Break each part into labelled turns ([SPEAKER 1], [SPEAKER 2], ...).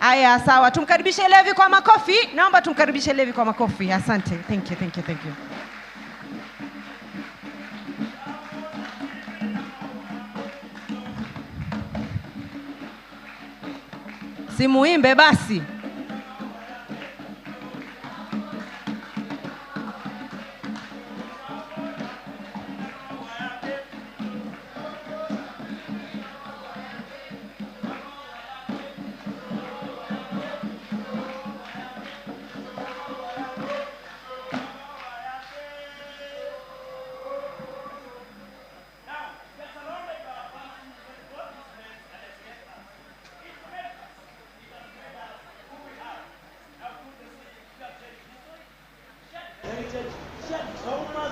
[SPEAKER 1] Aya, sawa. Tumkaribishe Levi kwa makofi. Naomba tumkaribishe Levi kwa makofi. Asante. Thank you. Simuimbe basi.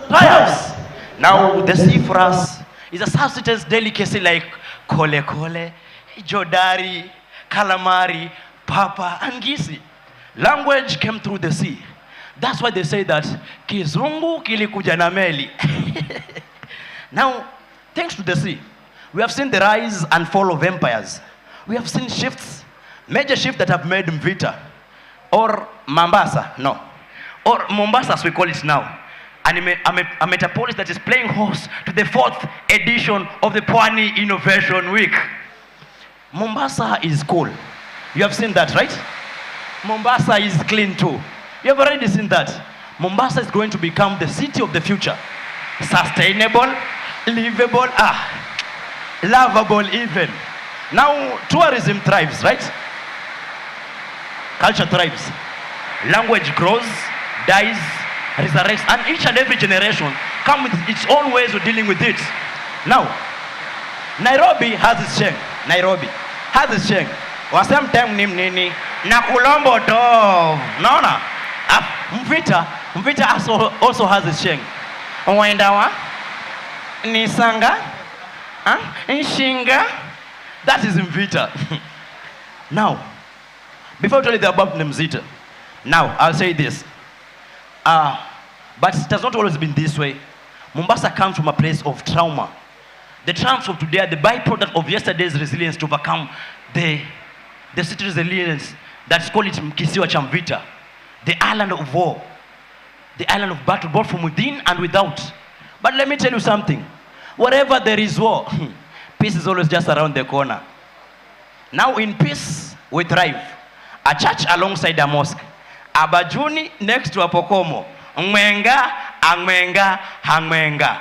[SPEAKER 2] Triumphs. Now the sea for us is a substance delicacy like kole kole, jodari, calamari, papa, and gisi. Language came through the sea. That's why they say that kizungu kilikuja na meli. Now, thanks to the sea, we have seen the rise and fall of empires. We have seen shifts, major shifts that have made Mvita, or Mombasa, no, or Mombasa as we call it now. And a metropolis that is playing host to the 4th edition of the Pwani Innovation Week. Mombasa is cool. You have seen that, right? Mombasa is clean too. You have already seen that. Mombasa is going to become the city of the future. Sustainable, livable, lovable even. Now, tourism thrives, right? Culture thrives. Language grows, dies, resurrects, and each and every generation comes with its own ways of dealing with it. Now, Nairobi has its sheng. Nairobi has its sheng. Wasem tem nim nini na kulombo dov. Naona? Mvita also has its sheng. Waindawa, Nisanga, Nshinga. That is Mvita. Now, before I tell you about Mvita, now I'll say this. But it has not always been this way. Mombasa comes from a place of trauma. The traumas of today are the byproduct of yesterday's resilience to overcome the city's resilience. That's called it Mkisiwa cha Mvita. The island of war. The island of battle, both from within and without. But let me tell you something. Wherever there is war, peace is always just around the corner. Now in peace, we thrive. A church alongside a mosque. Abajuni next to Apokomo. Mwenga, angwenga, hangwenga.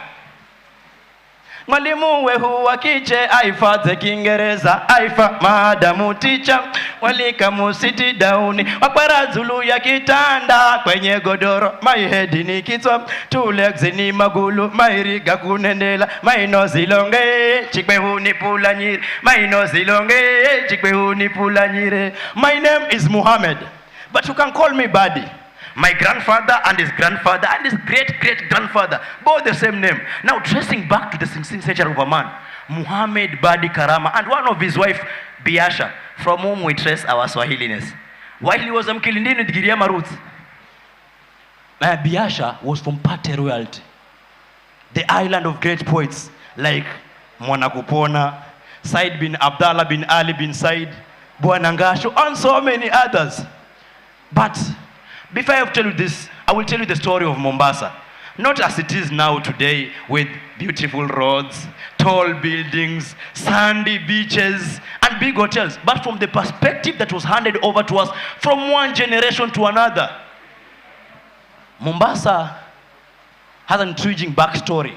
[SPEAKER 2] Mwalimu wehu wakiche aifa ze Kiingereza aifa madamu teacher walika musiti dauni wakwara zulu ya kitanda kwenye godoro my head ni kichwa two legs ni magulu my riga kunendela my nose longe chikwe huni pula nyire my nose longe chikwe huni pula nyire. My name is Muhammad, but you can call me Buddy. My grandfather and his grandfather and his great-great-grandfather, both the same name. Now tracing back to the 16th century of a man, Muhammad Badi Karama, and one of his wife, Biasha, from whom we trace our Swahiliness. While he was Mkilindini with Giriama roots, Biasha was from Pate royalty, the island of great poets like Mwanakupona, Said bin Abdallah bin Ali bin Said, Bwanangasho, and so many others. But before I tell you this, I will tell you the story of Mombasa. Not as it is now today with beautiful roads, tall buildings, sandy beaches, and big hotels, but from the perspective that was handed over to us from one generation to another. Mombasa has an intriguing backstory.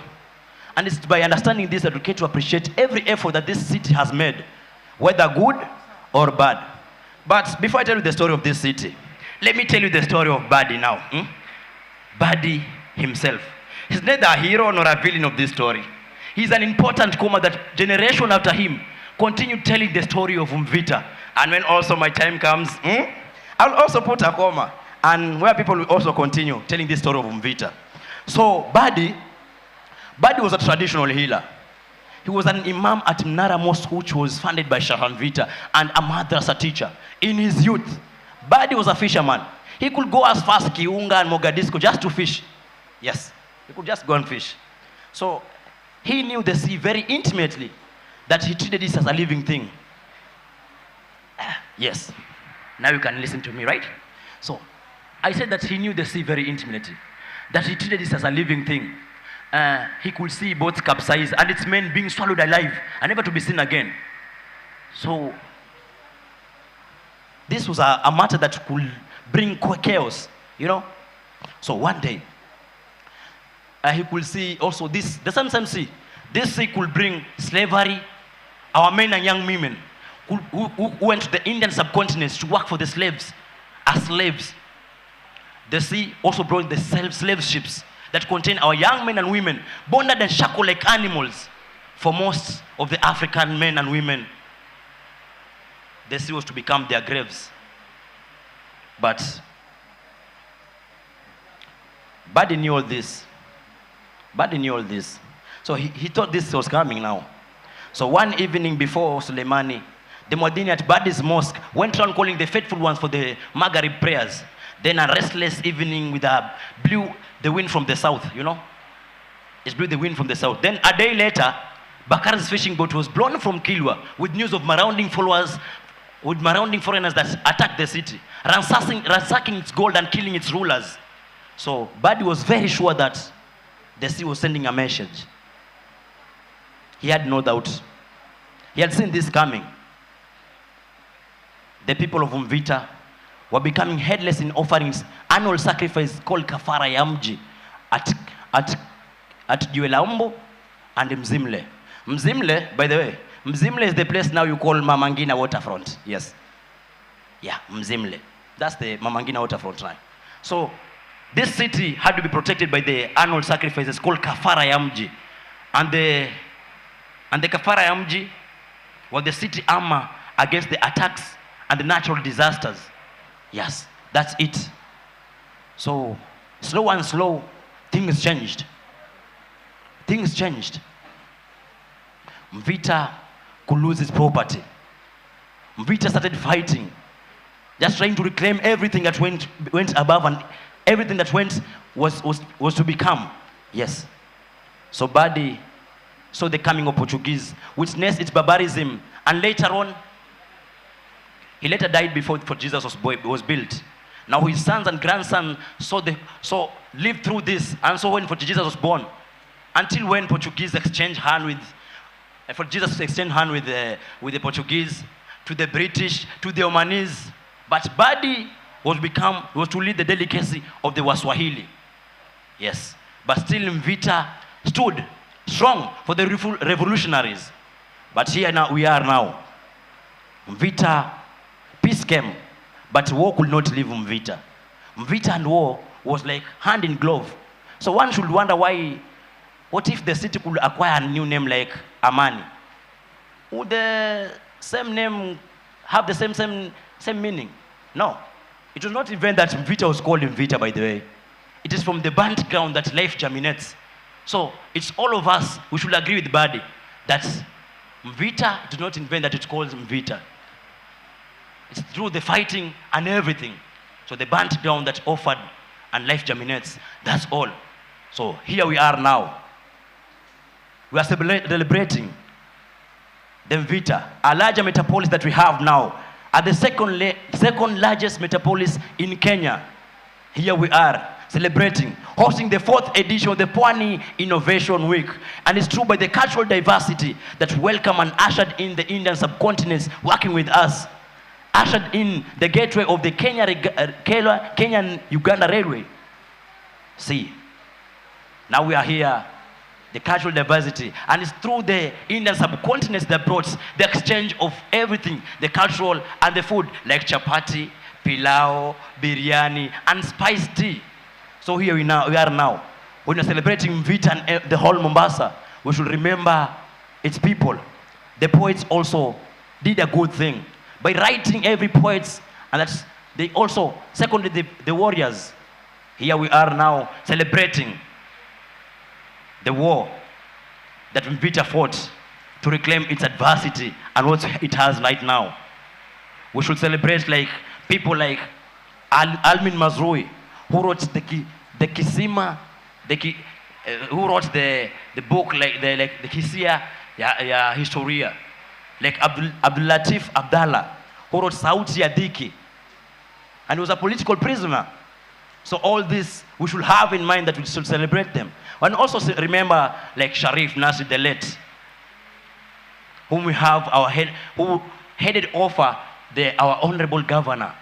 [SPEAKER 2] And it's by understanding this that we get to appreciate every effort that this city has made, whether good or bad. But before I tell you the story of this city, let me tell you the story of Buddy now. Buddy himself. He's neither a hero nor a villain of this story. He's an important comma that generation after him continue telling the story of Mvita. And when also my time comes, I'll also put a comma. And where people will also continue telling this story of Mvita. So Buddy was a traditional healer. He was an imam at Mnara Mosque, which was funded by Shahan Vita, and a madrasa teacher. In his youth, Buddy was a fisherman. He could go as far as Kiunga and Mogadisco just to fish. Yes, he could just go and fish. So he knew the sea very intimately, that he treated this as a living thing. Yes. Now you can listen to me, right? So, I said that he knew the sea very intimately, that he treated this as a living thing. He could see boats capsize and its men being swallowed alive and never to be seen again. So, this was a matter that could bring chaos, you know. So one day, he could see also this, the same sea. This sea could bring slavery. Our men and young women who went to the Indian subcontinent to work for the slaves as slaves. The sea also brought the slave ships that contain our young men and women, bonded and shackled like animals. For most of the African men and women, the sea was to become their graves. But Buddy knew all this. Buddy knew all this. So he thought this was coming now. So one evening before Suleimani, the Muadini at Buddy's mosque went around calling the faithful ones for the Maghrib prayers. Then a restless evening with blew the wind from the south, you know. It blew the wind from the south. Then a day later, Bakar's fishing boat was blown from Kilwa with news of marauding foreigners that attacked the city, ransacking its gold and killing its rulers. So Buddy was very sure that the sea was sending a message. He had no doubt. He had seen this coming. The people of Mvita were becoming headless in offerings annual sacrifice called Kafara ya Mji at Juelaumbo and Mzimle. Mzimle, by the way, Mzimle is the place now you call Mamangina waterfront. Yes. Yeah, Mzimle. That's the Mamangina waterfront now. So this city had to be protected by the annual sacrifices called Kafara ya Mji. And the Kafara ya Mji was the city armor against the attacks and the natural disasters. Yes, that's it. So, slow and slow, things changed. Things changed. Mvita could lose its property. Mvita started fighting, just trying to reclaim everything that went above and everything that was to become. Yes. So Buddy saw the coming of Portuguese, witnessed its barbarism, and later on, he later died before Fort Jesus was built. Now his sons and grandsons lived through this, and so when Fort Jesus was born, until when Portuguese exchanged hand with the Portuguese, to the British, to the Omanese. But Buddy was to lead the delicacy of the Waswahili. Yes. But still Mvita stood strong for the revolutionaries. But here now we are now. Mvita, peace came, but war could not leave Mvita. Mvita and war was like hand in glove. So one should wonder why, what if the city could acquire a new name like Amani? Would the same name have the same meaning? No. It was not even that Mvita was called Mvita, by the way. It is from the burnt ground that life germinates. So it's all of us, we should agree with Buddy that Mvita did not invent that it calls Mvita. It's through the fighting and everything. So the burnt ground that offered and life germinates, that's all. So here we are now. We are celebrating the Mvita, a larger metropolis that we have now, at the second largest metropolis in Kenya. Here we are celebrating, hosting the 4th edition of the Pwani Innovation Week. And it's true by the cultural diversity that welcomed and ushered in the Indian subcontinents working with us. Ushered in the gateway of the Kenyan-Uganda Railway. See, now we are here, the cultural diversity, and it's through the Indian subcontinent that brought the exchange of everything, the cultural and the food, like chapati, pilau, biryani, and spiced tea. So here we are now. When we're celebrating Mvita and the whole Mombasa, we should remember its people. The poets also did a good thing by writing every poet, and that's, they also seconded the warriors. Here we are now celebrating the war that Mvita fought to reclaim its adversity and what it has right now. We should celebrate like people like Almin Mazrui, who wrote the Kisima, who wrote the book like the Kisia Historia, like Abdul Latif Abdallah, who wrote Sauti ya Dhiki, and he was a political prisoner. So all this, we should have in mind that we should celebrate them. And also remember, like Sharif Nasir the late, whom we have who headed over our honorable governor,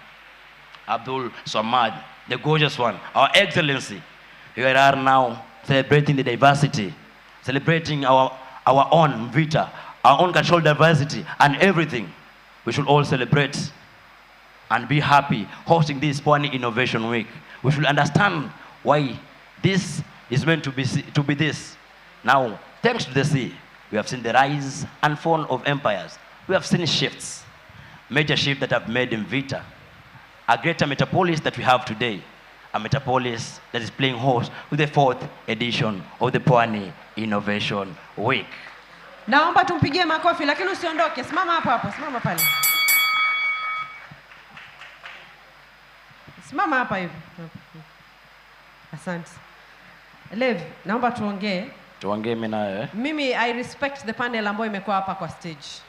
[SPEAKER 2] Abdul Samad, the gorgeous one, our excellency. We are now celebrating the diversity, celebrating our own Vita, our own cultural diversity, and everything. We should all celebrate and be happy hosting this Pwani Innovation Week. We should understand why this is meant to be this. Now, thanks to the sea, we have seen the rise and fall of empires. We have seen shifts, major shifts that have made in Vita a greater metropolis that we have today, a metropolis that is playing host with the 4th edition of the Pwani Innovation Week.
[SPEAKER 1] Naomba tumpigie makofi, lakini usiondoke. Simama hapo hapo, simama pale. Simama hapa hivi. Asante. Lev, naomba tuongee.
[SPEAKER 2] Tuongee mimi nawe.
[SPEAKER 1] Mimi I respect the panel ambayo imekuwa hapa kwa stage.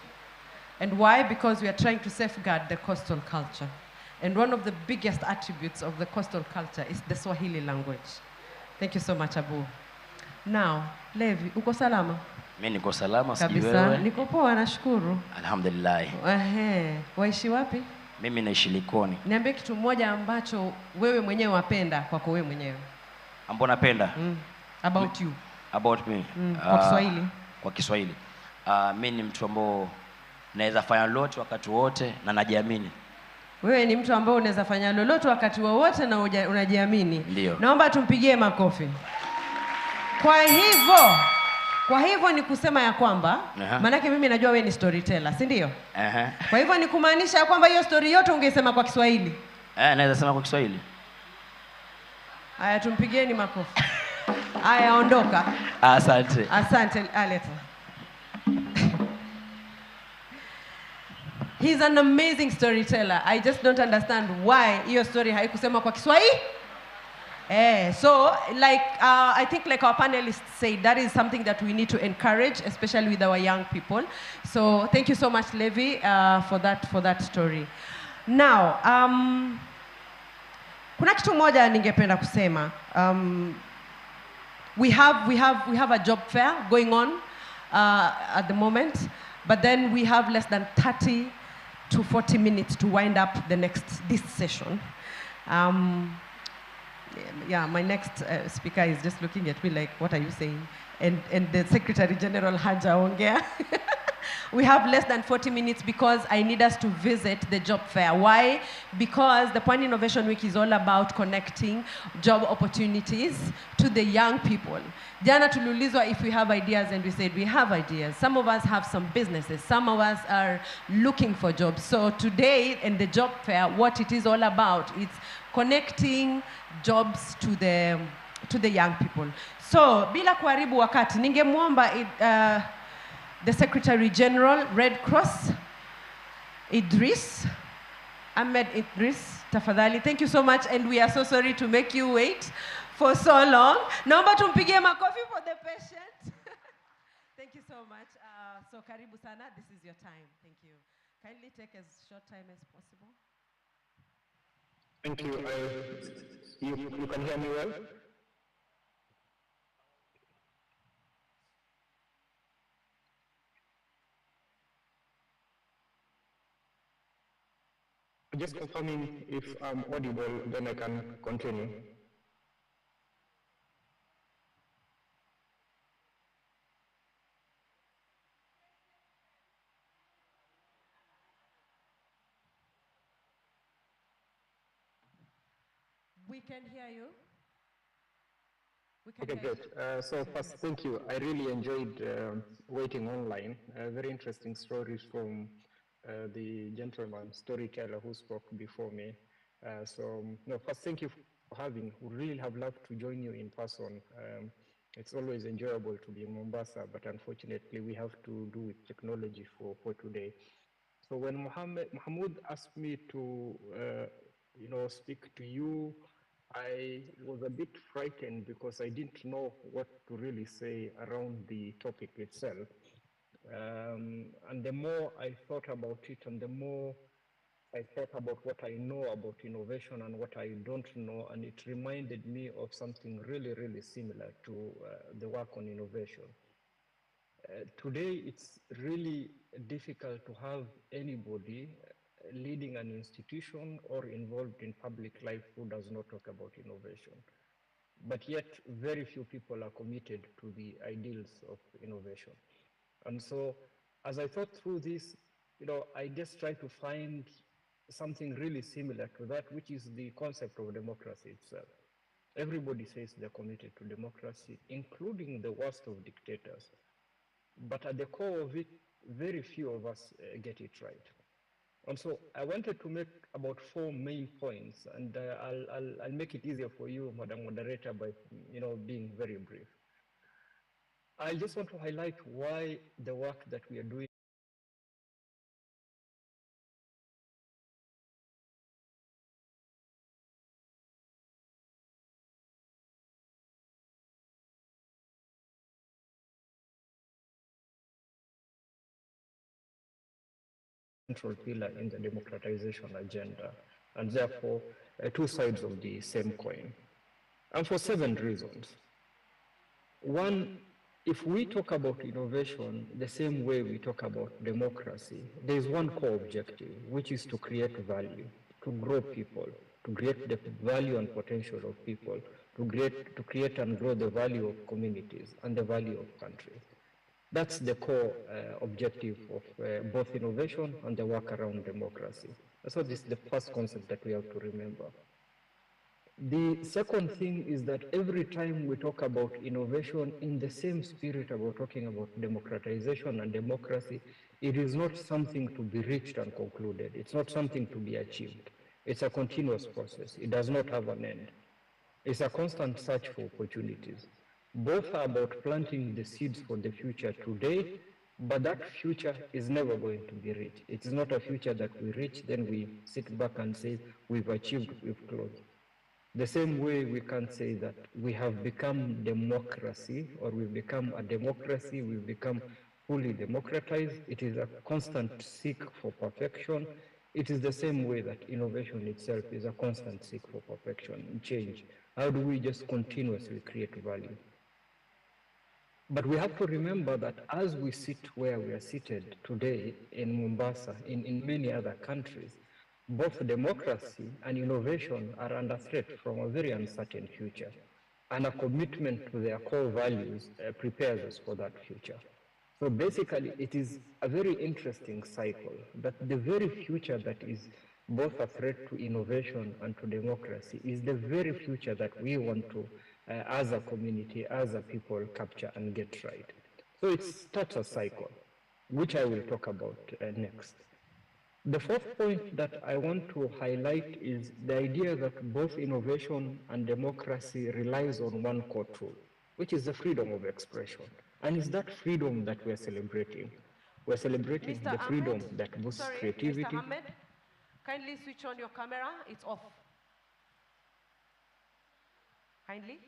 [SPEAKER 1] And why? Because we are trying to safeguard the coastal culture. And one of the biggest attributes of the coastal culture is the Swahili language. Thank you so much, Abu. Now, Levi, uko salama?
[SPEAKER 2] Mimi niko salama, sijui wewe.
[SPEAKER 1] Kabisa, niko poa, nashukuru.
[SPEAKER 2] Alhamdulillah.
[SPEAKER 1] Waishi wapi?
[SPEAKER 2] Mimi naishi Likoni.
[SPEAKER 1] Niambie kitu moja ambacho wewe mwenyewe wapenda kwako wewe mwenyewe.
[SPEAKER 2] Ambapo napenda?
[SPEAKER 1] About you.
[SPEAKER 2] About me.
[SPEAKER 1] Kwa Kiswahili.
[SPEAKER 2] Kwa Kiswahili. Mimi ni mtu ambao naweza fanya lolote wakati wote na najiamini.
[SPEAKER 1] Wewe ni mtu ambao unaweza fanya lolote wakati wowote na unajiamini.
[SPEAKER 2] Ndio.
[SPEAKER 1] Naomba tumpigie makofi. Kwa hivyo ni kusema ya kwamba, manake mimi najua wewe ni storyteller, si ndio? Kwa hivyo ni kumaanisha ya kwamba hiyo story yote ungeisema kwa Kiswahili.
[SPEAKER 2] Naweza sema kwa Kiswahili.
[SPEAKER 1] Haya, tumpigieni makofi. Haya, ondoka.
[SPEAKER 2] Asante.
[SPEAKER 1] Asante, aleta. He's an amazing storyteller. I just don't understand why hiyo story haikusema kwa Kiswahili. So, like, I think like our panelists said, that is something that we need to encourage, especially with our young people. So, thank you so much, Levi, for that story. Now, kuna kitu moja ningependa kusema. We have a job fair going on at the moment, but then we have less than 30 to 40 minutes to wind up this session. Yeah, my next speaker is just looking at me like, what are you saying? And the Secretary General Haja ongea. We have less than 40 minutes because I need us to visit the job fair. Why? Because the Pwani Innovation Week is all about connecting job opportunities to the young people. Jana tuliulizwa if we have ideas, and we said we have ideas. Some of us have some businesses. Some of us are looking for jobs. So today in the job fair, what it is all about, it's connecting jobs to the young people. So bila kuharibu wakati, ningemwomba the Secretary General, Red Cross, Ahmed Idris, tafadhali. Thank you so much, and we are so sorry to make you wait for so long. Naomba tumpigie makofi for the patient. Thank you so much. So karibu sana, this is your time. Thank you. Kindly take as short time as possible.
[SPEAKER 3] Thank you. You can hear me well? Just confirming if I'm audible, then I can continue.
[SPEAKER 1] We can hear you.
[SPEAKER 3] Okay, great. So first, thank you. I really enjoyed waiting online. Very interesting stories from the gentleman storyteller who spoke before me. First, thank you for having. We really have loved to join you in person. It's always enjoyable to be in Mombasa, but unfortunately, we have to do with technology for today. So when Mahmoud asked me to, speak to you, I was a bit frightened because I didn't know what to really say around the topic itself. And the more I thought about it and the more I thought about what I know about innovation and what I don't know, and it reminded me of something really, really similar to the work on innovation. Today, it's really difficult to have anybody leading an institution or involved in public life who does not talk about innovation. But yet, very few people are committed to the ideals of innovation. And so, as I thought through this, I just try to find something really similar to that, which is the concept of democracy itself. Everybody says they're committed to democracy, including the worst of dictators. But at the core of it, very few of us get it right. And so I wanted to make about 4 main points, and I'll make it easier for you, Madam Moderator, by being very brief. I just want to highlight why the work that we are doing central pillar in the democratization agenda, and therefore 2 sides of the same coin, and for 7 reasons. One, if we talk about innovation the same way we talk about democracy, there is one core objective, which is to create value, to grow people, to create the value and potential of people, to create and grow the value of communities and the value of countries. That's the core objective of both innovation and the work around democracy. So this is the first concept that we have to remember. The second thing is that every time we talk about innovation in the same spirit about talking about democratization and democracy, it is not something to be reached and concluded. It's not something to be achieved. It's a continuous process. It does not have an end. It's a constant search for opportunities. Both are about planting the seeds for the future today, but that future is never going to be reached. It is not a future that we reach, then we sit back and say, we've achieved, we've closed. The same way we can say that we have become democracy, or we've become a democracy, we've become fully democratized. It is a constant seek for perfection. It is the same way that innovation itself is a constant seek for perfection, change. How do we just continuously create value? But we have to remember that as we sit where we are seated today in Mombasa, in many other countries, both democracy and innovation are under threat from a very uncertain future. And a commitment to their core values prepares us for that future. So basically, it is a very interesting cycle that the very future that is both a threat to innovation and to democracy is the very future that we want to, as a community, as a people, capture and get right. So it starts a cycle, which I will talk about next. The fourth point that I want to highlight is the idea that both innovation and democracy relies on one core tool, which is the freedom of expression. And it's that freedom that we're celebrating. We're celebrating
[SPEAKER 1] Mr.
[SPEAKER 3] the freedom
[SPEAKER 1] Ahmed,
[SPEAKER 3] that boosts
[SPEAKER 1] sorry,
[SPEAKER 3] creativity.
[SPEAKER 1] Mr. Ahmed, kindly switch on your camera. It's off. Kindly.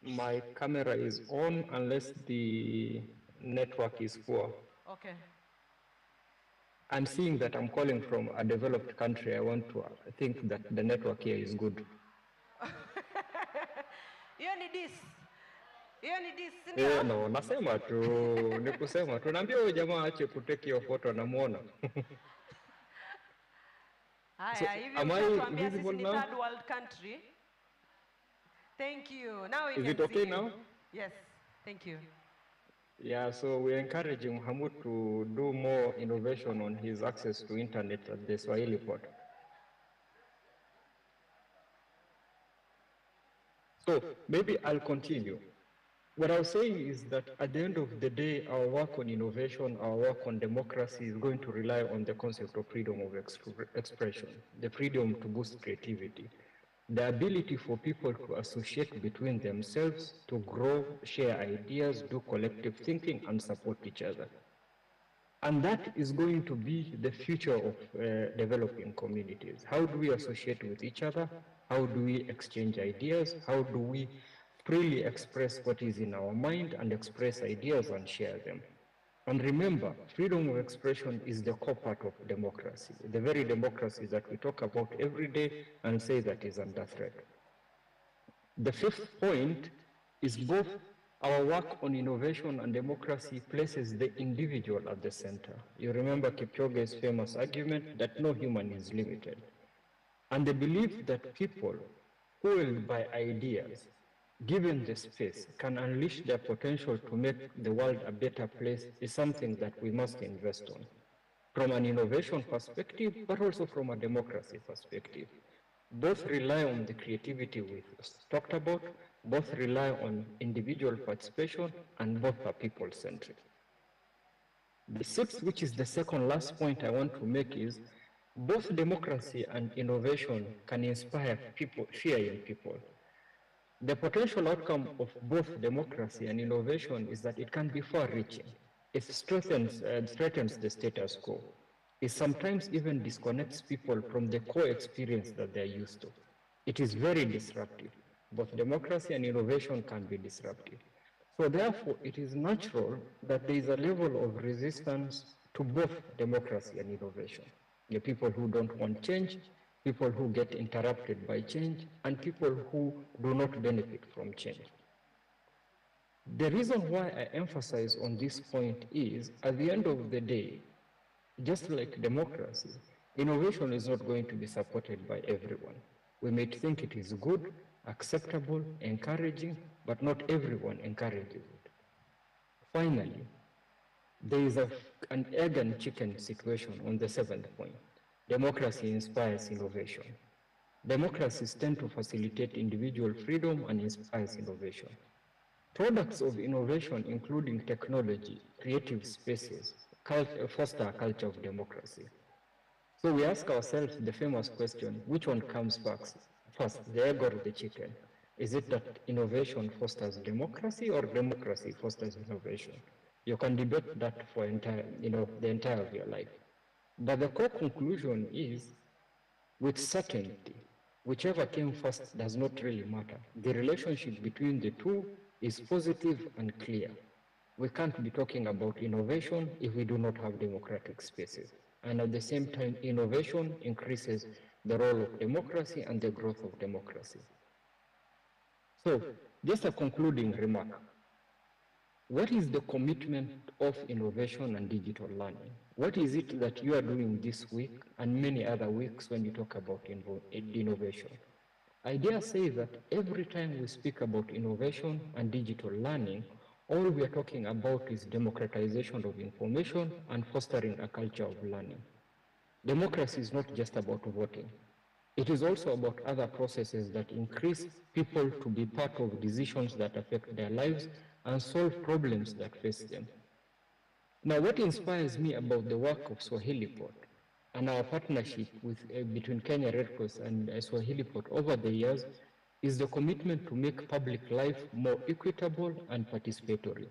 [SPEAKER 3] My camera is on unless the network is poor.
[SPEAKER 1] Okay.
[SPEAKER 3] And seeing that I'm calling from a developed country, I want to think that the network here is good.
[SPEAKER 1] Hiyo ni dis. Hiyo ni dis, sindio?
[SPEAKER 3] No, nasema tu, ni kusema tu. Naambia huyo jamaa aache kuteki hiyo photo namuona.
[SPEAKER 1] Haya, hivi
[SPEAKER 3] am I
[SPEAKER 1] mshatuambia sisi
[SPEAKER 3] visible
[SPEAKER 1] ni
[SPEAKER 3] now?
[SPEAKER 1] third world country. Thank you. Now we
[SPEAKER 3] Is
[SPEAKER 1] can
[SPEAKER 3] it okay
[SPEAKER 1] see you.
[SPEAKER 3] now?
[SPEAKER 1] Yes, thank you.
[SPEAKER 3] Yeah, so we're encouraging Hamud to do more innovation on his access to internet at the Swahilipot. So maybe I'll continue. What I was saying is that at the end of the day, our work on innovation, our work on democracy is going to rely on the concept of freedom of expression, the freedom to boost creativity, the ability for people to associate between themselves, to grow, share ideas, do collective thinking, and support each other. And that is going to be the future of developing communities. How do we associate with each other? How do we exchange ideas? How do we freely express what is in our mind and express ideas and share them? And remember, freedom of expression is the core part of democracy, the very democracy that we talk about every day and say that is under threat. The fifth point is both our work on innovation and democracy places the individual at the center. You remember Kipchoge's famous argument that no human is limited. And the belief that people fueled by ideas, given the space, can unleash their potential to make the world a better place is something that we must invest on, from an innovation perspective, but also from a democracy perspective. Both rely on the creativity we talked about, both rely on individual participation, and both are people-centric. The sixth, which is the second last point I want to make, is both democracy and innovation can inspire fear in people. The potential outcome of both democracy and innovation is that it can be far-reaching. It threatens the status quo. It sometimes even disconnects people from the core experience that they're used to. It is very disruptive. Both democracy and innovation can be disruptive. So therefore, it is natural that there is a level of resistance to both democracy and innovation. The people who don't want change, people who get interrupted by change, and people who do not benefit from change. The reason why I emphasize on this point is, at the end of the day, just like democracy, innovation is not going to be supported by everyone. We may think it is good, acceptable, encouraging, but not everyone encourages it. Finally, there is an egg and chicken situation on the seventh point. Democracy inspires innovation. Democracies tend to facilitate individual freedom and inspires innovation. Products of innovation, including technology, creative spaces, foster a culture of democracy. So we ask ourselves the famous question, which one comes first, the egg or the chicken? Is it that innovation fosters democracy or democracy fosters innovation? You can debate that for the entire of your life. But the core conclusion is, with certainty, whichever came first does not really matter. The relationship between the two is positive and clear. We can't be talking about innovation if we do not have democratic spaces. And at the same time, innovation increases the role of democracy and the growth of democracy. So, just a concluding remark. What is the commitment of innovation and digital learning? What is it that you are doing this week and many other weeks when you talk about innovation? I dare say that every time we speak about innovation and digital learning, all we are talking about is democratization of information and fostering a culture of learning. Democracy is not just about voting. It is also about other processes that increase people to be part of decisions that affect their lives and solve problems that face them. Now, what inspires me about the work of Swahilipot and our partnership between Kenya Red Cross and Swahilipot over the years is the commitment to make public life more equitable and participatory.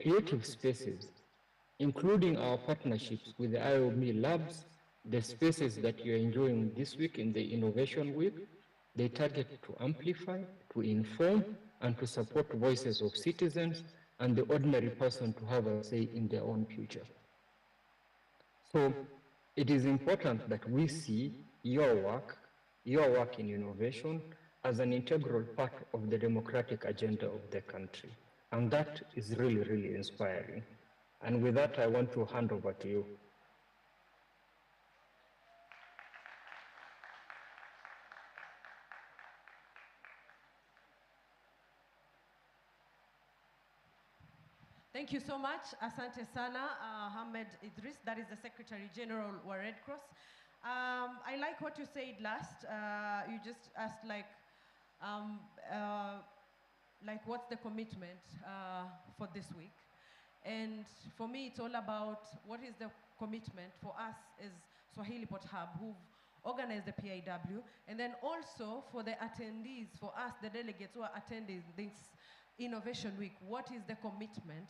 [SPEAKER 3] Creative spaces, including our partnerships with the IOB Labs, the spaces that you're enjoying this week in the Innovation Week, they target to amplify, to inform, and to support voices of citizens and the ordinary person to have a say in their own future. So it is important that we see your work in innovation as an integral part of the democratic agenda of the country. And that is really, really inspiring. And with that, I want to hand over to you.
[SPEAKER 1] Thank you so much, Asante Sana, Ahmed Idris, that is the Secretary General wa Red Cross. I like what you said last. You just asked like what's the commitment for this week? And for me, it's all about what is the commitment for us as Swahilipot Hub, who've organized the PIW, and then also for the attendees, for us, the delegates who are attending this Innovation Week, what is the commitment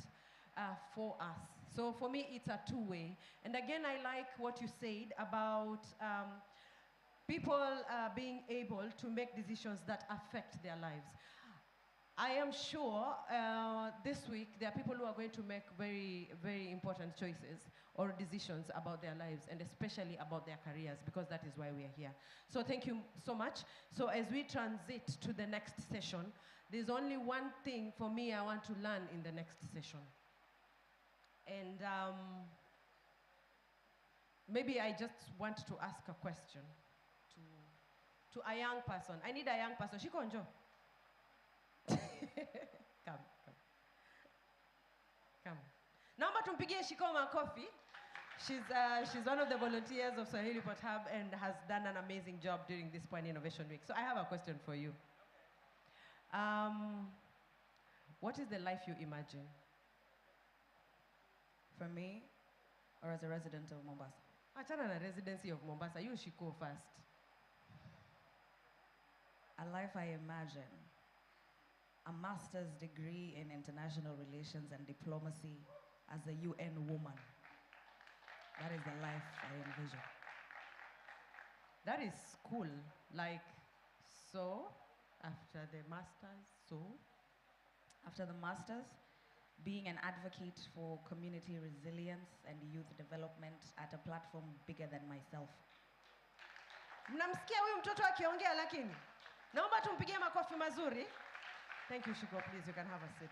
[SPEAKER 1] for us? So for me, it's a two-way. And again, I like what you said about people being able to make decisions that affect their lives. I am sure this week there are people who are going to make very, very important choices or decisions about their lives, and especially about their careers, because that is why we are here. So thank you so much. So as we transit to the next session, there's only one thing for me I want to learn in the next session. And maybe I just want to ask a question to a young person. I need a young person. Shikonjo. Come. Naomba tumpigie Shiko makofi. She's one of the volunteers of Swahilipot Hub and has done an amazing job during this Pwani Innovation Week. So I have a question for you. What is the life you imagine?
[SPEAKER 4] For me, or as a resident of Mombasa?
[SPEAKER 1] Achana na residency of Mombasa. You should go first.
[SPEAKER 4] A life I imagine. A master's degree in international relations and diplomacy as a UN woman. That is the life I envision.
[SPEAKER 1] That is cool. Like, so, after the master's, so?
[SPEAKER 4] After the master's, being an advocate for community resilience and youth development at a platform bigger than myself.
[SPEAKER 1] Mnamsikia huyu mtoto akiongea lakini? Naomba tumpigie makofi mazuri. Thank you, Shiko. Please, you can have a seat.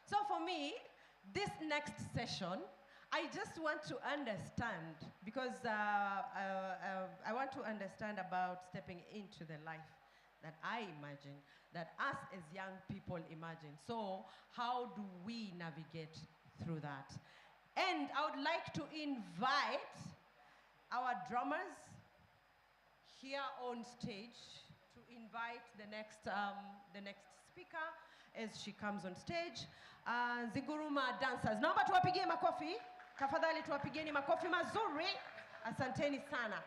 [SPEAKER 1] So for me, this next session, I just want to understand, because I want to understand about stepping into the life that I imagine, that us as young people imagine. So how do we navigate through that? And I would like to invite our drummers here on stage to invite the next speaker as she comes on stage. Ziguruma dancers. Naomba tuwapigie makofi. Tafadhali tuwapigieni makofi mazuri. Asanteni sana.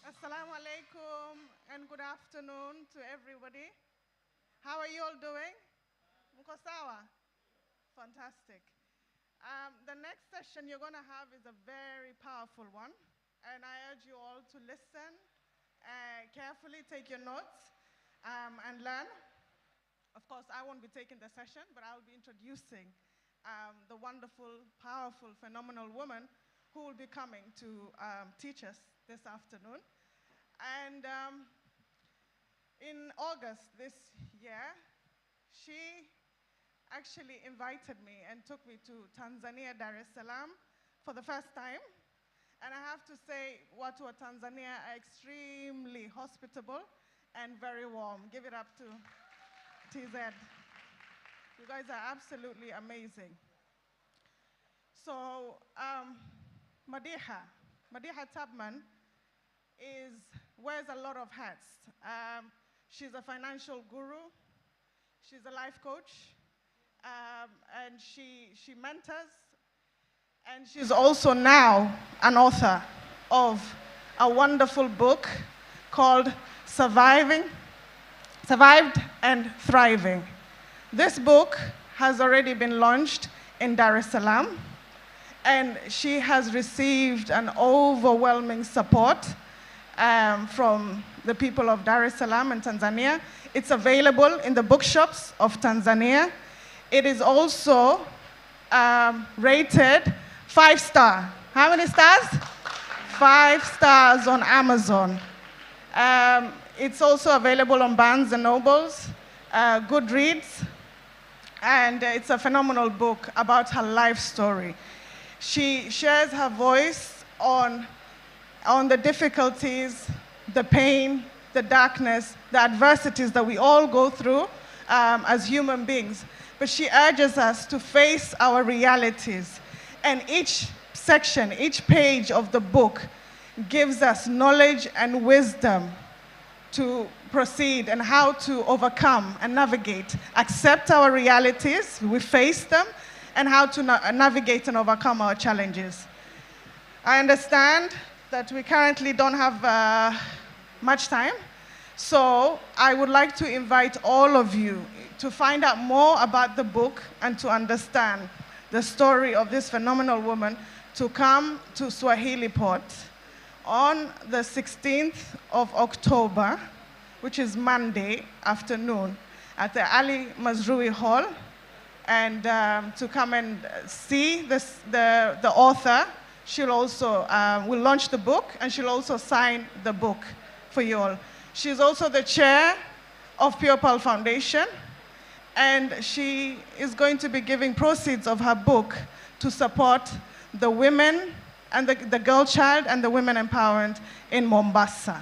[SPEAKER 5] Assalamu alaikum and good afternoon to everybody. How are you all doing? Mko sawa? Fantastic. The next session you're going to have is a very powerful one, and I urge you all to listen carefully, take your notes, and learn. Of course, I won't be taking the session, but I'll be introducing the wonderful, powerful, phenomenal woman who will be coming to teach us this afternoon. And in August this year, she actually invited me and took me to Tanzania, Dar es Salaam for the first time. And I have to say, watu wa Tanzania are extremely hospitable and very warm. Give it up to TZ. You guys are absolutely amazing. So, Madiha Tabman wears a lot of hats. She's a financial guru, she's a life coach, and she mentors, and she's also now an author of a wonderful book called Survived and Thriving. This book has already been launched in Dar es Salaam, and she has received an overwhelming support from the people of Dar es Salaam and Tanzania. It's available in the bookshops of Tanzania. It is also rated 5-star. How many stars? 5 stars on Amazon. It's also available on Barnes & Nobles, Goodreads, and it's a phenomenal book about her life story. She shares her voice on the difficulties, the pain, the darkness, the adversities that we all go through as human beings. But she urges us to face our realities. And each section, each page of the book gives us knowledge and wisdom to proceed and how to overcome and navigate, accept our realities, we face them, and how to navigate and overcome our challenges. I understand that we currently don't have much time, so I would like to invite all of you to find out more about the book and to understand the story of this phenomenal woman, to come to Swahilipot on the 16th of October, which is Monday afternoon, at the Ali Mazrui Hall, and to come and see the author. She'll also, will launch the book, and she'll also sign the book for you all. She's also the chair of Pure Pearl Foundation, and she is going to be giving proceeds of her book to support the women and the girl child and the women empowerment in Mombasa.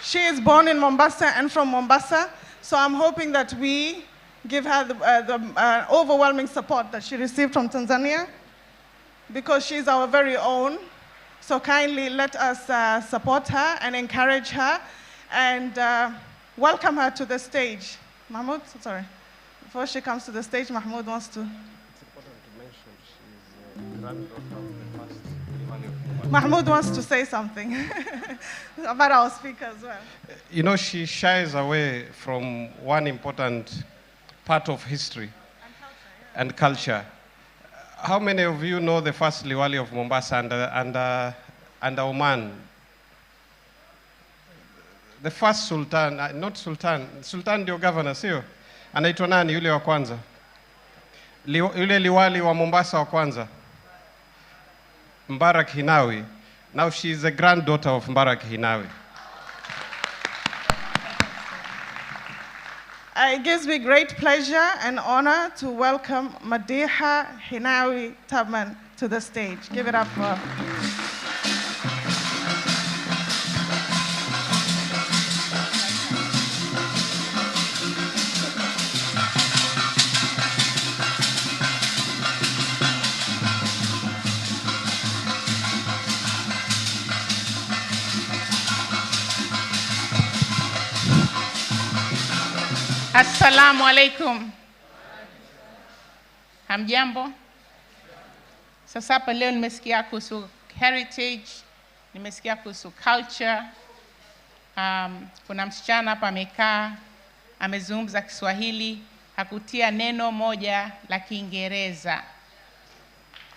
[SPEAKER 5] She is born in Mombasa and from Mombasa, so I'm hoping that we give her the overwhelming support that she received from Tanzania, because she's our very own. So kindly let us support her and encourage her and welcome her to the stage. Mahmoud, sorry. Before she comes to the stage, Mahmoud wants to.
[SPEAKER 3] It's important to mention she's the granddaughter of the first Diwali of Mombasa.
[SPEAKER 5] Mahmoud wants to say something about our speaker as well.
[SPEAKER 6] You know, she shies away from one important part of history and culture. How many of you know the first Diwali of Mombasa and Oman? The first Sultan, not Sultan, Sultan ndio governor, sio? Anaitwa nani yule wa kwanza? Yule liwali wa Mombasa wa kwanza? Mbarak Hinawi. Now she is the granddaughter of Mbarak Hinawi.
[SPEAKER 5] It gives me great pleasure and honor to welcome Madiha Hinawi Tubman to the stage. Give it up for her.
[SPEAKER 7] Assalamu alaikum. Hamjambo? Sasa hapa leo nimesikia kuhusu heritage, nimesikia kuhusu culture. Kuna msichana hapa amekaa, amezungumza Kiswahili, hakutia neno moja la Kiingereza.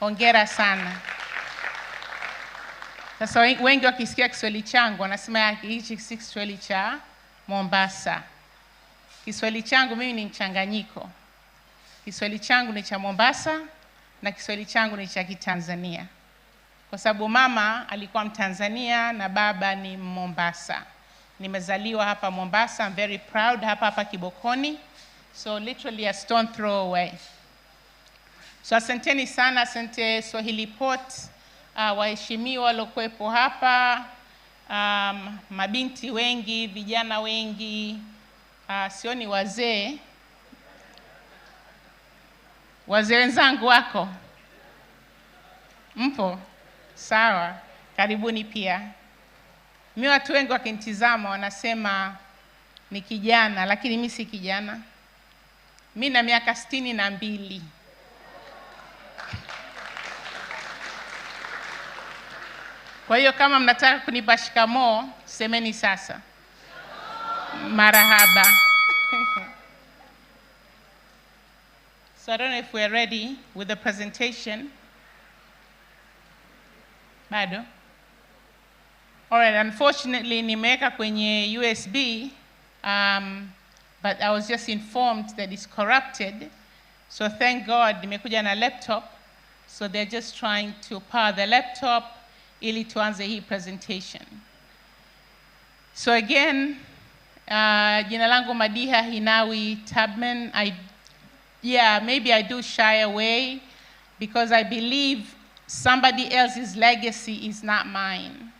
[SPEAKER 7] Hongera sana. Sasa wengi wakisikia Kiswahili changu wanasema hichi si Kiswahili cha Mombasa. Kiswahili changu mimi ni mchanganyiko. Kiswahili changu ni cha Mombasa na Kiswahili changu ni cha Kitanzania. Kwa sababu mama alikuwa Mtanzania na baba ni Mombasa. Nimezaliwa hapa Mombasa, I'm very proud, hapa Kibokoni. So literally a stone throw away. So asanteni sana, asante Swahilipot, waheshimiwa waliokuwepo hapa, mabinti wengi, vijana wengi, sioni wazee. Wazee wenzangu wako? Mpo? Sawa. Karibuni pia. Mimi watu wengi wakinitizama wanasema ni kijana, lakini mimi si kijana. Mimi na miaka 62. Kwa hiyo kama mnataka kunipa shikamoo, semeni sasa. Marahaba. So I don't know if we're ready with the presentation. Bado? All right, unfortunately nimeweka kwenye USB, but I was just informed that it's corrupted. So thank God nimekuja na laptop. So they're just trying to power the laptop ili tuanze hii presentation. So again, jina langu Madiha Hinawi Tubman. Maybe I do shy away because I believe somebody else's legacy is not mine.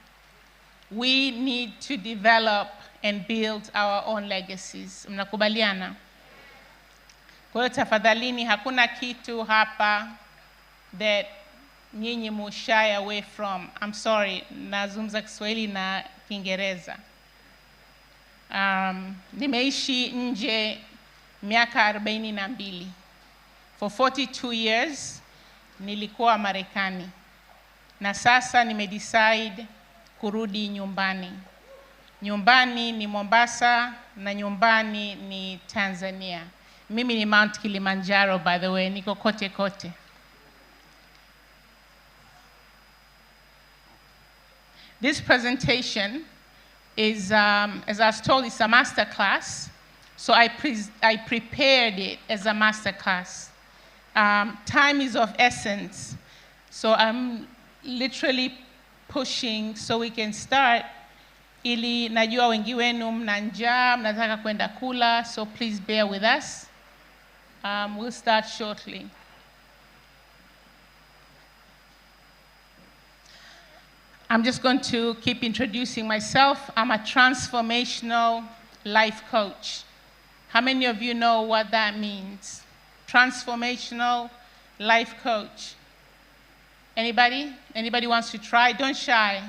[SPEAKER 7] we need to develop and build our own legacies. Mnakubaliana? Kwa hiyo tafadhalini, hakuna kitu hapa that nyinyi mu shy away from. I'm sorry, nazungumza Kiswahili na Kiingereza. Nimeishi nje miaka 42. For 42 years nilikuwa Marekani. Na sasa nimedecide kurudi nyumbani. Nyumbani ni Mombasa na nyumbani ni Tanzania. Mimi ni Mount Kilimanjaro, by the way, niko kote kote. This presentation is, as I was told, it's a masterclass. So I prepared it as a masterclass. Time is of essence. So I'm literally pushing so we can start. Ili najua wengi wenu mna njaa, mnataka kwenda kula, so please bear with us. We'll start shortly. I'm just going to keep introducing myself. I'm a transformational life coach. How many of you know what that means? Transformational life coach. Anybody? Anybody wants to try? Don't shy.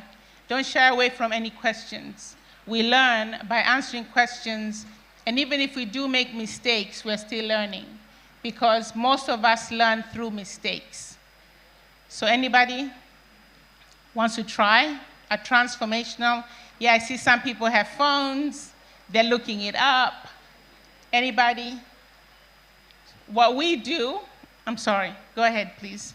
[SPEAKER 7] Don't shy away from any questions. We learn by answering questions, and even if we do make mistakes, we're still learning, because most of us learn through mistakes. So anybody wants to try a transformational? Yeah, I see some people have phones. They're looking it up. Anybody? What we do, I'm sorry, go ahead, please.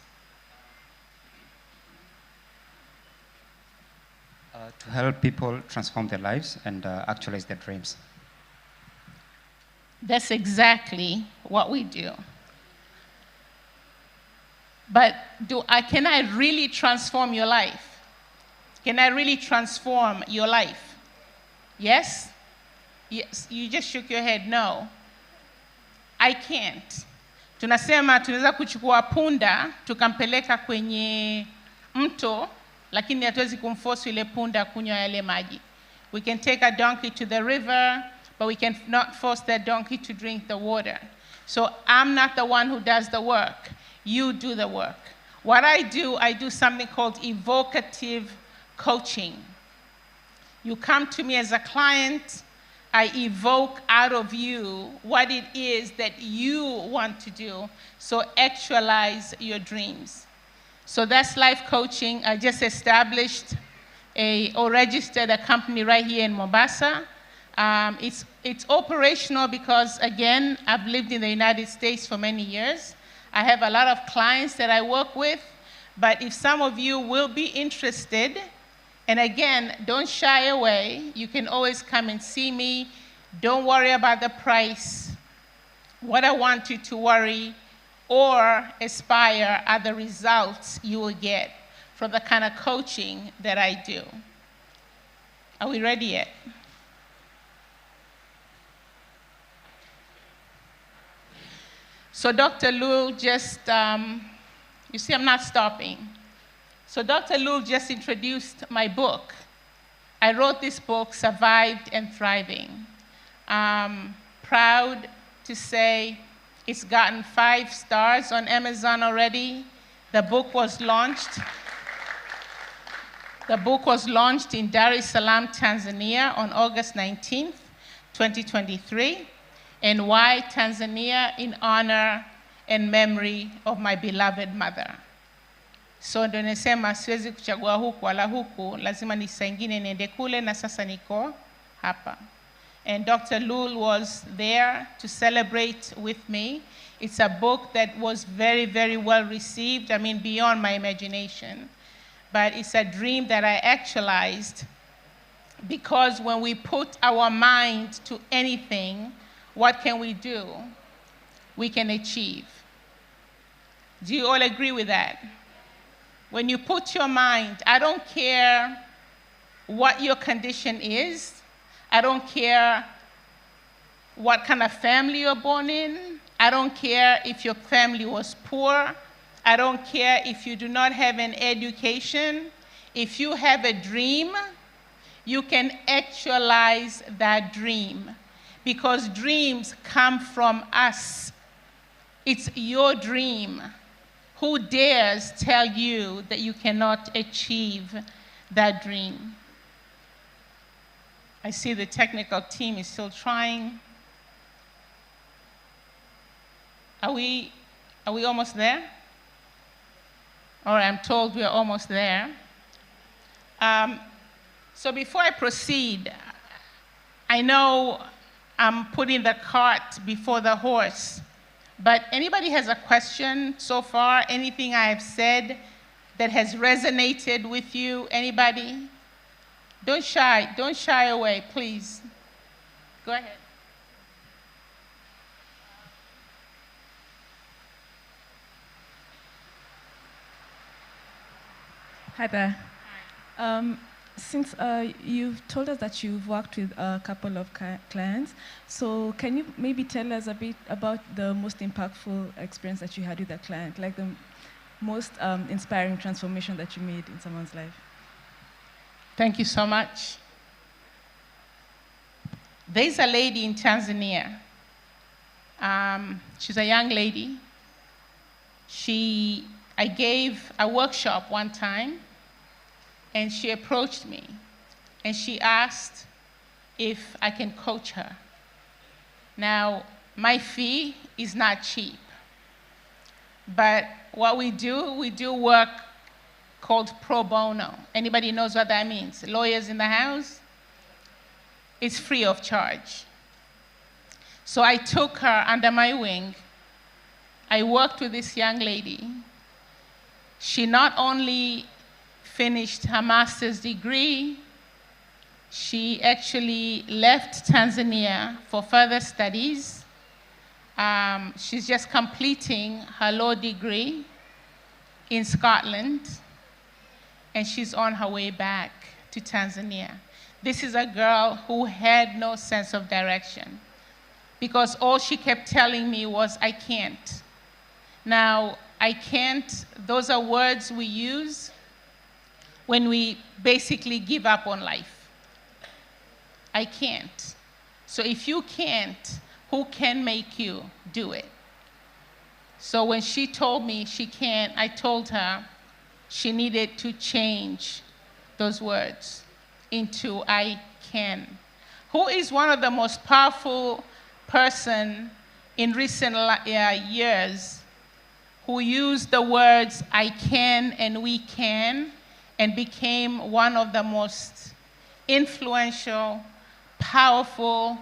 [SPEAKER 8] To help people transform their lives and actualize their dreams.
[SPEAKER 7] That's exactly what we do. But can I really transform your life? Can I really transform your life? Yes? Yes, you just shook your head, no. I can't. Tunasema tunaweza kuchukua punda, tukampeleka kwenye mto, lakini hatuwezi kumforce yule punda kunywa yale maji. We can take a donkey to the river, but we can not force that donkey to drink the water. So I'm not the one who does the work. You do the work. What I do something called evocative coaching. You come to me as a client, I evoke out of you what it is that you want to do, so actualize your dreams. So that's life coaching. I just established or registered a company right here in Mombasa. It's operational because, again, I've lived in the United States for many years. I have a lot of clients that I work with, but if some of you will be interested, and again, don't shy away. You can always come and see me. Don't worry about the price. What I want you to worry or aspire are the results you will get from the kind of coaching that I do. Are we ready yet? So Dr. Lulu just, you see I'm not stopping. So Dr. Lulu just introduced my book. I wrote this book, Survived and Thriving. Proud to say it's gotten 5 stars on Amazon already. The book was launched. The book was launched in Dar es Salaam, Tanzania on August 19th, 2023. And why Tanzania? In honor and memory of my beloved mother. So ndo nisema siwezi kuchagua huku wala huku, lazima ni saa ingine niende kule, na sasa niko hapa. And Dr. Lulu was there to celebrate with me. It's a book that was very, very well received, I mean, beyond my imagination. But it's a dream that I actualized, because when we put our mind to anything, what can we do? We can achieve. Do you all agree with that? When you put your mind, I don't care what your condition is, I don't care what kind of family you're born in, I don't care if your family was poor, I don't care if you do not have an education. If you have a dream, you can actualize that dream, because dreams come from us. It's your dream. Who dares tell you that you cannot achieve that dream? I see the technical team is still trying. Are we almost there? All right, I'm told we are almost there. So before I proceed, I know I'm putting the cart before the horse, but anybody has a question so far? Anything I've said that has resonated with you? Anybody? Don't shy away, please. Go ahead.
[SPEAKER 9] Hi there. Since you've told us that you've worked with a couple of clients, so can you maybe tell us a bit about the most impactful experience that you had with a client, like the most inspiring transformation that you made in someone's life?
[SPEAKER 7] Thank you so much. There's a lady in Tanzania. She's a young lady. I gave a workshop one time, and she approached me, and she asked if I can coach her. Now, my fee is not cheap, but what we do work called pro bono. Anybody knows what that means? Lawyers in the house? It's free of charge. So I took her under my wing. I worked with this young lady. She not only finished her master's degree, she actually left Tanzania for further studies. She's just completing her law degree in Scotland, and she's on her way back to Tanzania. This is a girl who had no sense of direction, because all she kept telling me was, I can't. Now, I can't, those are words we use when we basically give up on life. I can't. So if you can't, who can make you do it? So when she told me she can't, I told her she needed to change those words into I can. Who is one of the most powerful person in recent years who used the words I can and we can and became one of the most influential, powerful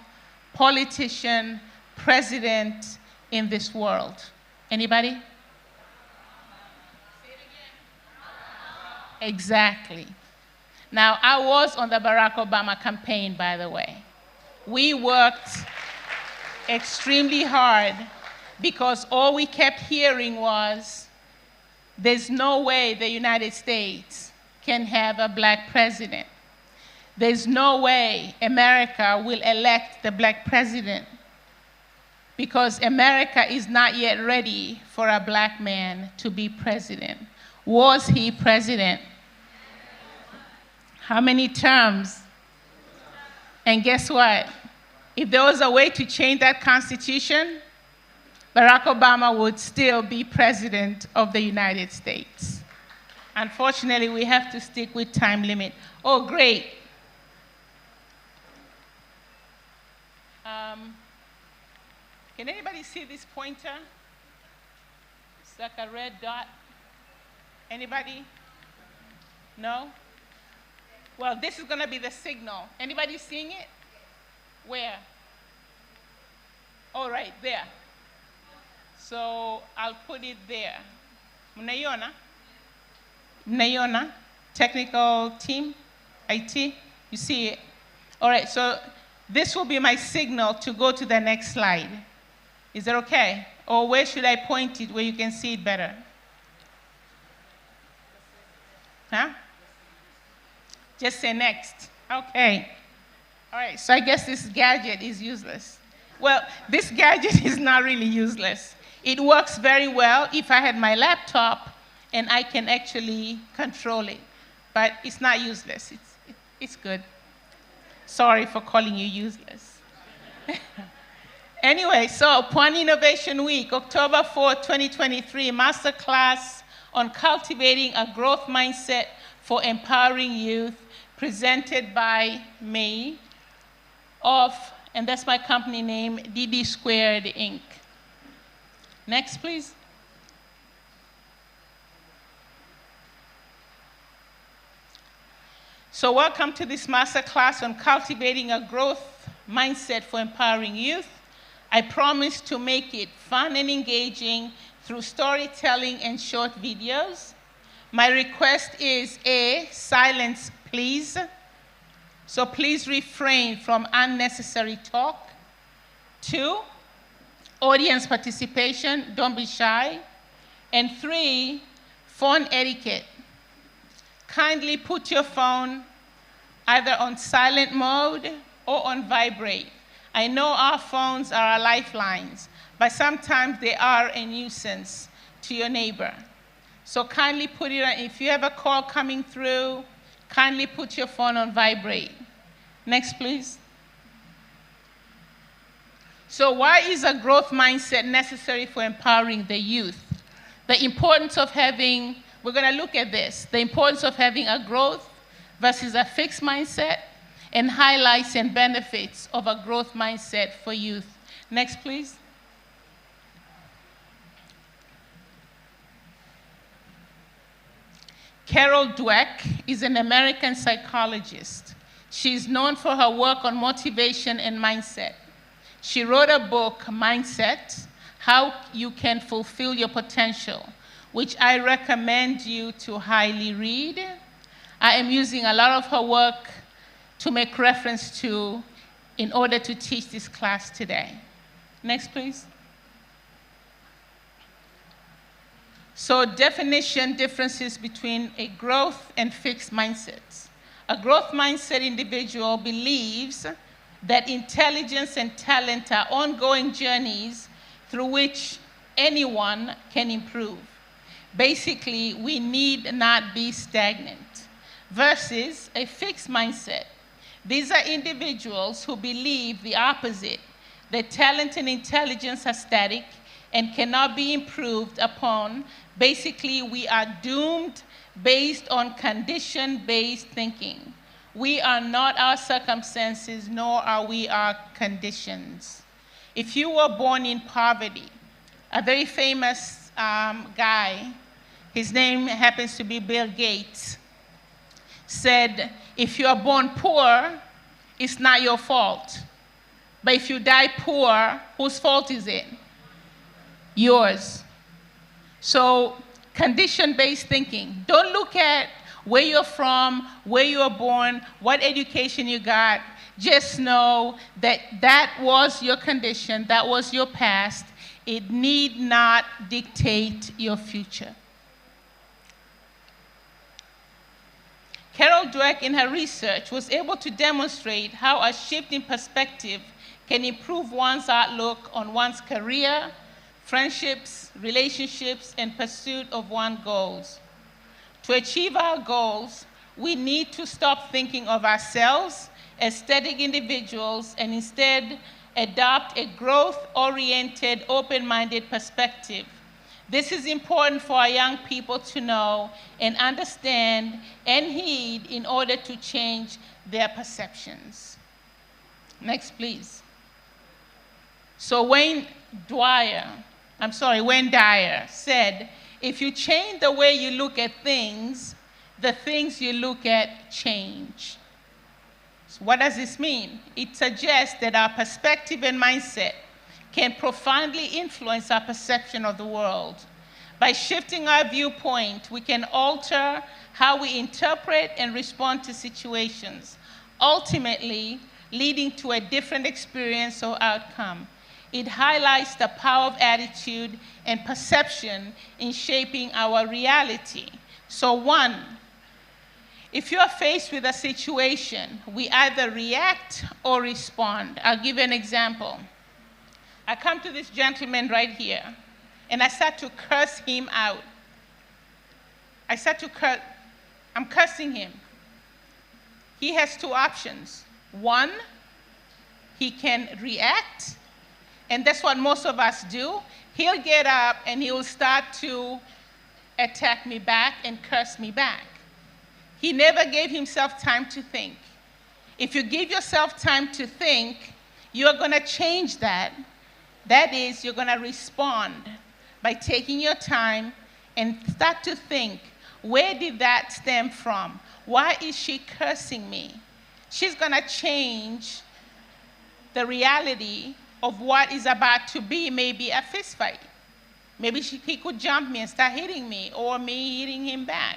[SPEAKER 7] politician, president in this world? Anybody? Say it again. Exactly. Now, I was on the Barack Obama campaign, by the way. We worked extremely hard because all we kept hearing was, there's no way the United States can have a black president. There's no way America will elect the black president because America is not yet ready for a black man to be president. Was he president? How many terms? And guess what? If there was a way to change that Constitution, Barack Obama would still be president of the United States. Unfortunately, we have to stick with time limit. Oh, great. Can anybody see this pointer? It's like a red dot. Anybody? No? Well, this is going to be the signal. Anybody seeing it? Where? Oh, right there. So I'll put it there. Mnaiona? Mnaiona? Technical team? IT? You see it? All right, so this will be my signal to go to the next slide. Is that okay? Or where should I point it where you can see it better? Huh? Just say next. Okay. All right, so I guess this gadget is useless. Well, this gadget is not really useless. It works very well if I had my laptop and I can actually control it. But it's not useless. It's good. Sorry for calling you useless. Anyway, so Pwani Innovation Week, October 4th, 2023, Masterclass on Cultivating a Growth Mindset for Empowering Youth, presented by me and that's my company name, DD Squared Inc. Next, please. So welcome to this masterclass on cultivating a growth mindset for empowering youth. I promise to make it fun and engaging through storytelling and short videos. My request is A, silence please. So please refrain from unnecessary talk. 2, audience participation, don't be shy. And 3, phone etiquette. Kindly put your phone either on silent mode or on vibrate. I know our phones are our lifelines, but sometimes they are a nuisance to your neighbor. So kindly put it on, if you have a call coming through, kindly put your phone on vibrate. Next, please. So why is a growth mindset necessary for empowering the youth? The importance of having, we're going to look at this, the importance of having a growth versus a fixed mindset, and highlights and benefits of a growth mindset for youth. Next, please. Carol Dweck is an American psychologist. She is known for her work on motivation and mindset. She wrote a book, Mindset, How You Can Fulfill Your Potential, which I recommend you to highly read. I am using a lot of her work to make reference to in order to teach this class today. Next, please. So definition differences between a growth and fixed mindsets. A growth mindset individual believes that intelligence and talent are ongoing journeys through which anyone can improve. Basically, we need not be stagnant. Versus a fixed mindset. These are individuals who believe the opposite, that talent and intelligence are static and cannot be improved upon. Basically, we are doomed based on condition-based thinking. We are not our circumstances, nor are we our conditions. If you were born in poverty, a very famous guy, his name happens to be Bill Gates, said, if you are born poor, it's not your fault. But if you die poor, whose fault is it? Yours. So condition-based thinking. Don't look at where you're from, where you were born, what education you got. Just know that that was your condition, that was your past. It need not dictate your future. Carol Dweck, in her research, was able to demonstrate how a shift in perspective can improve one's outlook on one's career, friendships, relationships, and pursuit of one's goals. To achieve our goals, we need to stop thinking of ourselves as static individuals and instead adopt a growth-oriented, open-minded perspective. This is important for our young people to know and understand and heed in order to change their perceptions. Next, please. So Wayne Dyer said, if you change the way you look at things, the things you look at change. So what does this mean? It suggests that our perspective and mindset can profoundly influence our perception of the world. By shifting our viewpoint, we can alter how we interpret and respond to situations, ultimately leading to a different experience or outcome. It highlights the power of attitude and perception in shaping our reality. So 1, if you are faced with a situation, we either react or respond. I'll give you an example. I come to this gentleman right here, and I start to curse him out. I'm cursing him. He has 2 options. One, he can react, and that's what most of us do. He'll get up and he'll start to attack me back and curse me back. He never gave himself time to think. If you give yourself time to think, you're going to change that. That is, you're going to respond by taking your time and start to think, where did that stem from? Why is she cursing me? She's going to change the reality of what is about to be maybe a fist fight. Maybe he could jump me and start hitting me, or me hitting him back.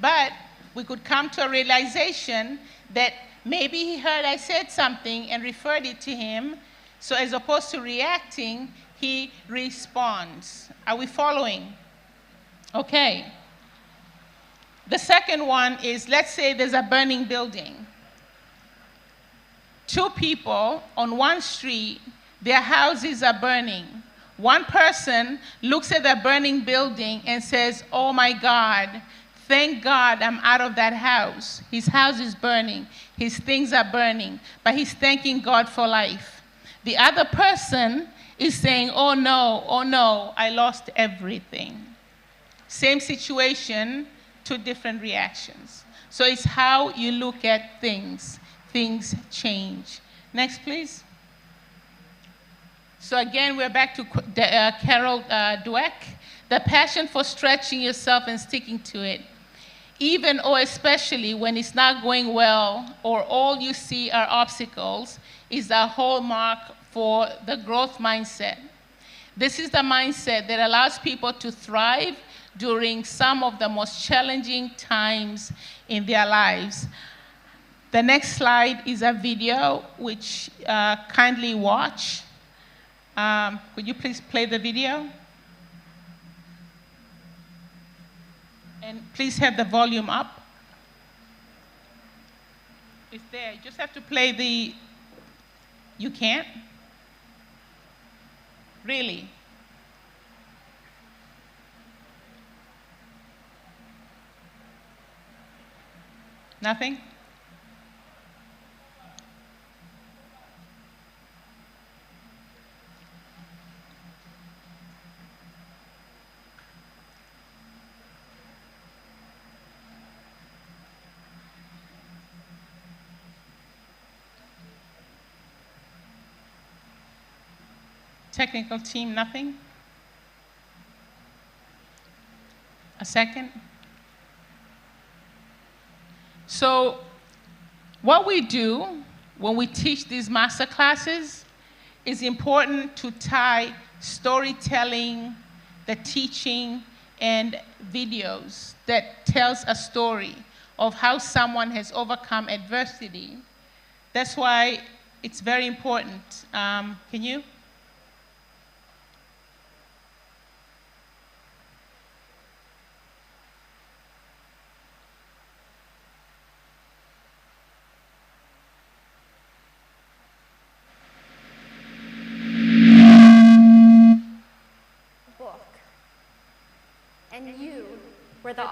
[SPEAKER 7] But we could come to a realization that maybe he heard I said something and referred it to him, so as opposed to reacting, he responds. Are we following? Okay. The second one is, let's say there's a burning building. Two people on one street, their houses are burning. One person looks at the burning building and says, oh my God, thank God I'm out of that house. His house is burning, his things are burning, but he's thanking God for life. The other person is saying, oh no, I lost everything. Same situation, two different reactions. So it's how you look at things. Things change. Next, please. So again, we're back to Carol Dweck. The passion for stretching yourself and sticking to it, even or especially when it's not going well or all you see are obstacles, is a hallmark for the growth mindset. This is the mindset that allows people to thrive during some of the most challenging times in their lives. The next slide is a video which kindly watch. Could you please play the video? And please have the volume up. It's there. You just have to play the... You can't? Really? Nothing? Technical team, nothing? A second? So what we do when we teach these master classes is important to tie storytelling, the teaching, and videos that tells a story of how someone has overcome adversity. That's why it's very important. Can you?
[SPEAKER 10] And you were the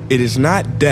[SPEAKER 11] It is not death.